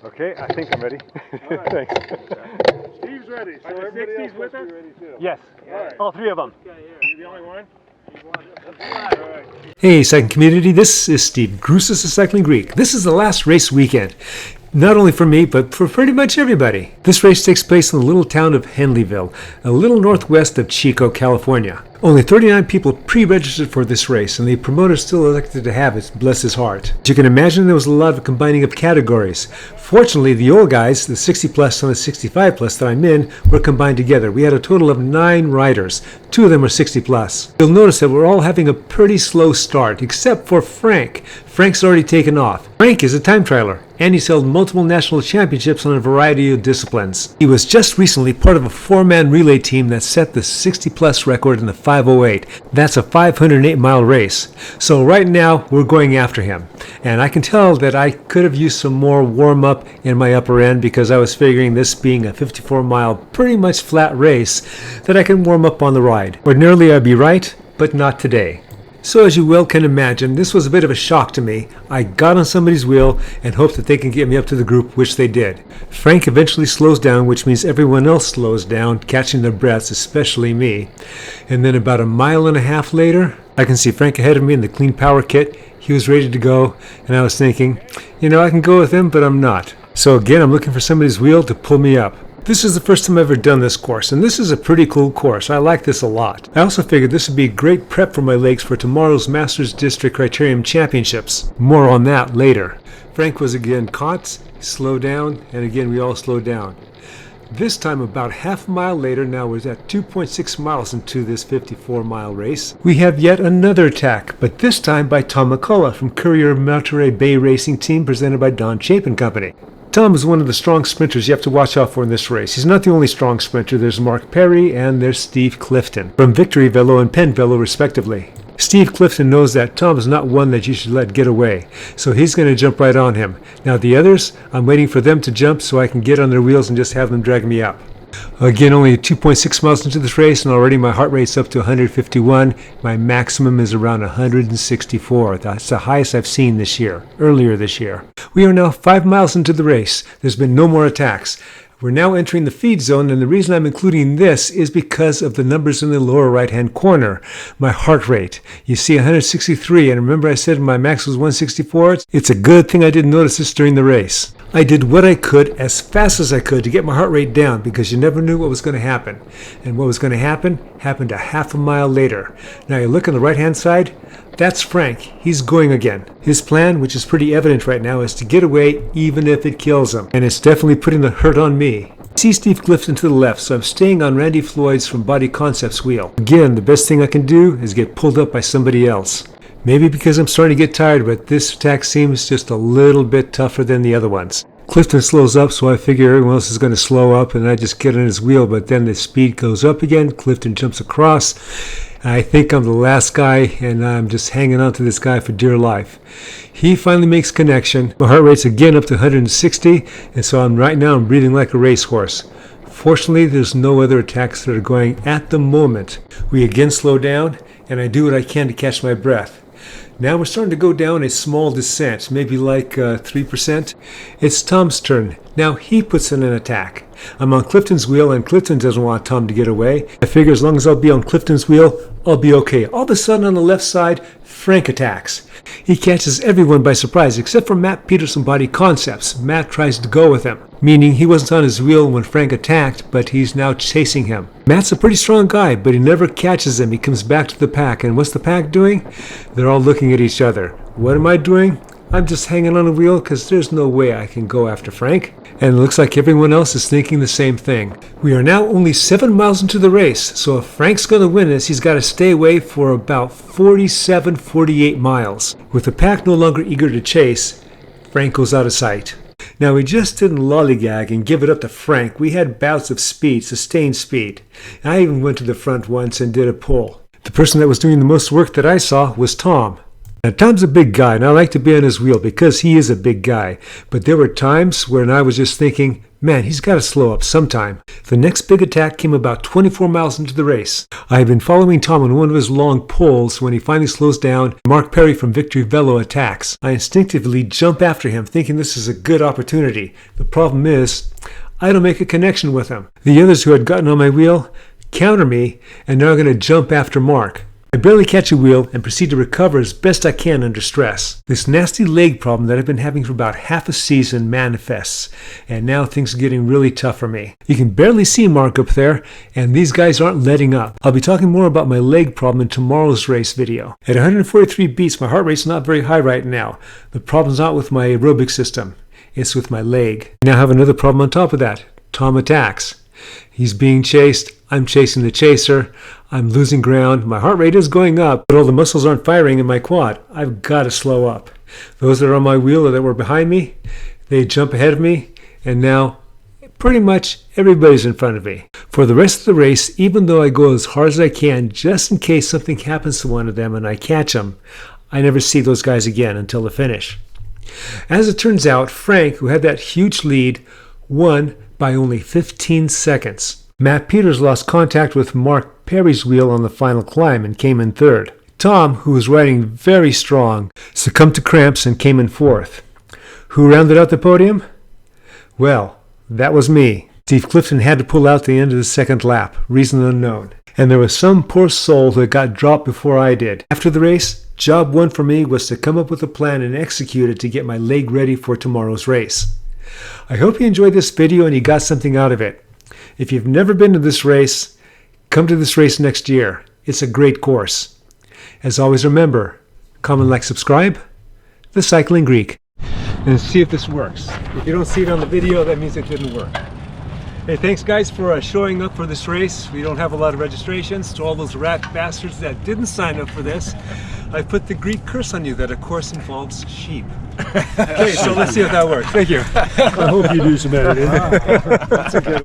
Okay, I think I'm ready. All right. Thanks. Steve's ready. So Are the everybody 60s else with must us? be ready too. Yes, Alright. all three of them. You the only one? All right. Hey, cycling community, this is Steve, Grusis of Cycling Greek. This is the last race weekend, not only for me, but for pretty much everybody. This race takes place in the little town of Henleyville, a little northwest of Chico, California. Only 39 people pre-registered for this race, and the promoter still elected to have it, bless his heart. As you can imagine, there was a lot of combining of categories. Fortunately, the old guys, the 60 plus and the 65 plus that I'm in, were combined together. We had a total of 9 riders. 2 of them were 60 plus. You'll notice that we're all having a pretty slow start, except for Frank. Frank's already taken off. Frank is a time trialer, and he's held multiple national championships on a variety of disciplines. He was just recently part of a 4-man relay team that set the 60-plus record in the 5:08. That's a 508-mile race. So right now, we're going after him. And I can tell that I could have used some more warm-up in my upper end because I was figuring this being a 54-mile, pretty much flat race, that I can warm up on the ride. Ordinarily, I'd be right, but not today. So as you well can imagine, this was a bit of a shock to me. I got on somebody's wheel and hoped that they can get me up to the group, which they did. Frank eventually slows down, which means everyone else slows down, catching their breaths, especially me. And then about a mile and a half later, I can see Frank ahead of me in the clean power kit. He was ready to go, and I was thinking, I can go with him, but I'm not. So again, I'm looking for somebody's wheel to pull me up. This is the first time I've ever done this course, and this is a pretty cool course. I like this a lot. I also figured this would be a great prep for my legs for tomorrow's Masters District Criterium Championships. More on that later. Frank was again caught, slowed down, and again we all slowed down. This time about half a mile later, now we're at 2.6 miles into this 54-mile race, we have yet another attack, but this time by Tom McCullough from Courier Monterey Bay Racing Team presented by Don Chapin Company. Tom is one of the strong sprinters you have to watch out for in this race. He's not the only strong sprinter. There's Mark Perry and there's Steve Clifton from Victory Velo and Penn Velo respectively. Steve Clifton knows that Tom is not one that you should let get away, so he's going to jump right on him. Now the others, I'm waiting for them to jump so I can get on their wheels and just have them drag me up. Again, only 2.6 miles into this race, and already my heart rate's up to 151. My maximum is around 164. That's the highest I've seen earlier this year. We are now 5 miles into the race. There's been no more attacks. We're now entering the feed zone, and the reason I'm including this is because of the numbers in the lower right-hand corner. My heart rate. You see 163, and remember I said my max was 164? It's a good thing I didn't notice this during the race. I did what I could as fast as I could to get my heart rate down because you never knew what was going to happen. And what was going to happen happened a half a mile later. Now you look on the right-hand side, that's Frank. He's going again. His plan, which is pretty evident right now, is to get away even if it kills him. And it's definitely putting the hurt on me. See Steve Clifton to the left, so I'm staying on Randy Floyd's from Body Concepts wheel. Again, the best thing I can do is get pulled up by somebody else. Maybe because I'm starting to get tired, but this attack seems just a little bit tougher than the other ones. Clifton slows up, so I figure everyone else is going to slow up, and I just get on his wheel, but then the speed goes up again. Clifton jumps across. I think I'm the last guy, and I'm just hanging on to this guy for dear life. He finally makes connection. My heart rate's again up to 160, and so right now I'm breathing like a racehorse. Fortunately, there's no other attacks that are going at the moment. We again slow down, and I do what I can to catch my breath. Now we're starting to go down a small descent, maybe like 3%. It's Tom's turn. Now he puts in an attack. I'm on Clifton's wheel, and Clifton doesn't want Tom to get away. I figure as long as I'll be on Clifton's wheel, I'll be okay. All of a sudden on the left side, Frank attacks. He catches everyone by surprise, except for Matt Peterson Body Concepts. Matt tries to go with him, meaning he wasn't on his wheel when Frank attacked, but he's now chasing him. Matt's a pretty strong guy, but he never catches him. He comes back to the pack, and what's the pack doing? They're all looking at each other. What am I doing? I'm just hanging on a wheel because there's no way I can go after Frank. And it looks like everyone else is thinking the same thing. We are now only 7 miles into the race, so if Frank's going to win this, he's got to stay away for about 47, 48 miles. With the pack no longer eager to chase, Frank goes out of sight. Now, we just didn't lollygag and give it up to Frank. We had bouts of speed, sustained speed. I even went to the front once and did a pull. The person that was doing the most work that I saw was Tom. Now, Tom's a big guy, and I like to be on his wheel because he is a big guy. But there were times when I was just thinking, man, he's got to slow up sometime. The next big attack came about 24 miles into the race. I had been following Tom on one of his long poles when he finally slows down. Mark Perry from Victory Velo attacks. I instinctively jump after him, thinking this is a good opportunity. The problem is, I don't make a connection with him. The others who had gotten on my wheel counter me and now are going to jump after Mark. I barely catch a wheel and proceed to recover as best I can under stress. This nasty leg problem that I've been having for about half a season manifests, and now things are getting really tough for me. You can barely see Mark up there, and these guys aren't letting up. I'll be talking more about my leg problem in tomorrow's race video. At 143 beats, my heart rate's not very high right now. The problem's not with my aerobic system. It's with my leg. I now have another problem on top of that. Tom attacks. He's being chased. I'm chasing the chaser. I'm losing ground. My heart rate is going up, but all the muscles aren't firing in my quad. I've got to slow up. Those that are on my wheel or that were behind me, they jump ahead of me, and now pretty much everybody's in front of me. For the rest of the race, even though I go as hard as I can, just in case something happens to one of them and I catch them, I never see those guys again until the finish. As it turns out, Frank, who had that huge lead, won by only 15 seconds. Matt Peters lost contact with Mark Perry's wheel on the final climb and came in third. Tom, who was riding very strong, succumbed to cramps and came in fourth. Who rounded out the podium? Well, that was me. Steve Clifton had to pull out the end of the second lap, reason unknown. And there was some poor soul that got dropped before I did. After the race, job one for me was to come up with a plan and execute it to get my leg ready for tomorrow's race. I hope you enjoyed this video and you got something out of it. If you've never been to this race, come to this race next year. It's a great course. As always, remember, comment, like, subscribe, The Cycling Greek. And see if this works. If you don't see it on the video, that means it didn't work. Hey, thanks guys for showing up for this race. We don't have a lot of registrations. To all those rat bastards that didn't sign up for this, I put the Greek curse on you that a course involves sheep. Okay, so let's see if that works. Thank you. I hope you do some editing. That's a good